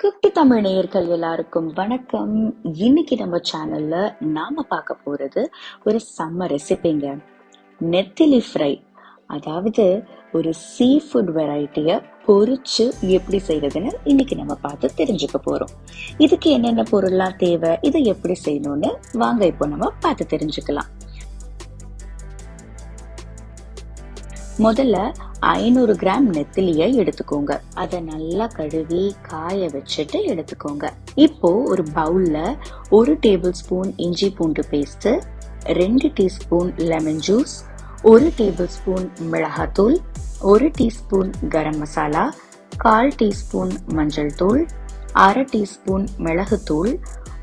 குட்டி தமிழ் நேயர்கள் எல்லாருக்கும் வணக்கம். இன்னைக்கு நம்ம சேனல்ல நாம பார்க்க போறது ஒரு செம்ம ரெசிபிங்க, நெத்திலி ஃப்ரை. அதாவது ஒரு சீ ஃபுட் வெரைட்டிய பொரிச்சு எப்படி செய்யறதுன்னு இன்னைக்கு நம்ம பார்த்து தெரிஞ்சுக்க போறோம். இதுக்கு என்னென்ன பொருள்லாம் தேவை, இதை எப்படி செய்யணும்னு வாங்க இப்போ நம்ம பார்த்து தெரிஞ்சுக்கலாம். முதல்ல 500 கிராம் நெத்திலியை எடுத்துக்கோங்க. அதை நல்லா கழுவி காய வச்சுட்டு எடுத்துக்கோங்க. இப்போ ஒரு பவுல்ல 1 டேபிள் ஸ்பூன் இஞ்சி பூண்டு paste, 2 teaspoon lemon juice, 1 tablespoon மிளகாத்தூள், 1 டீஸ்பூன் கரம் மசாலா, 1/4 டீஸ்பூன் மஞ்சள் தூள், 1/2 டீஸ்பூன் மிளகுத்தூள்,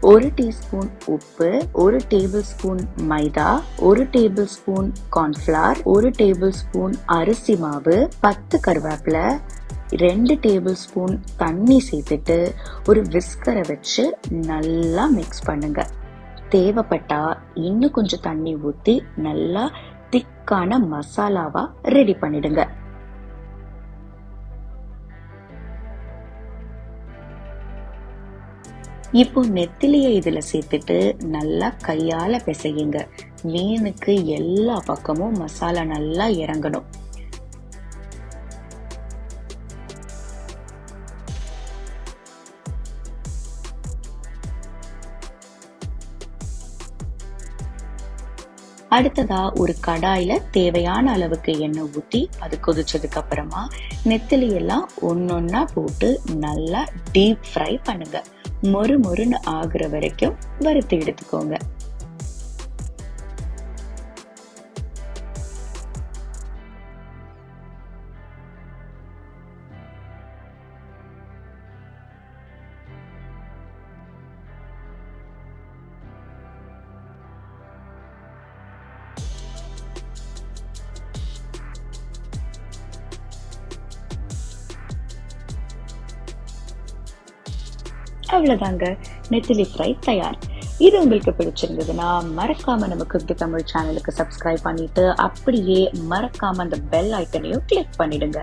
1 டீஸ்பூன் உப்பு, 1 டேபிள் ஸ்பூன் மைதா, 1 table spoon cornflour, 1 table spoon அரிசி மாவு, 10 கருவேப்பிலை, 2 டேபிள் ஸ்பூன் தண்ணி சேர்த்துட்டு ஒரு விஸ்கரை வச்சு நல்லா மிக்ஸ் பண்ணுங்க. தேவைப்பட்டா இன்னும் கொஞ்சம் தண்ணி ஊத்தி நல்லா திக்கான மசாலாவா ரெடி பண்ணிடுங்க. இப்போ நெத்திலியை இதுல சேர்த்துட்டு நல்லா கையால பிசையுங்க. மீனுக்கு எல்லா பக்கமும் மசாலா நல்லா இறங்கணும். அடுத்ததா ஒரு கடாயில தேவையான அளவுக்கு எண்ணெய் ஊத்தி அது கொதிச்சதுக்கு அப்புறமா நெத்திலி எல்லாம் ஒன்னொன்னா போட்டு நல்லா டீப் ஃப்ரை பண்ணுங்க. மொறு மொறுன்னு ஆகுற வரைக்கும் வறுத்து எடுத்துக்கோங்க. அவ்வளவுதாங்க, நெத்திலி ஃப்ரை தயார். இது உங்களுக்கு பிடிச்சிருந்ததுன்னா மறக்காம நம்ம குட்டி தமிழ் சேனலுக்கு சப்ஸ்கிரைப் பண்ணிட்டு அப்படியே மறக்காம அந்த பெல் ஐக்கனையும் கிளிக் பண்ணிடுங்க.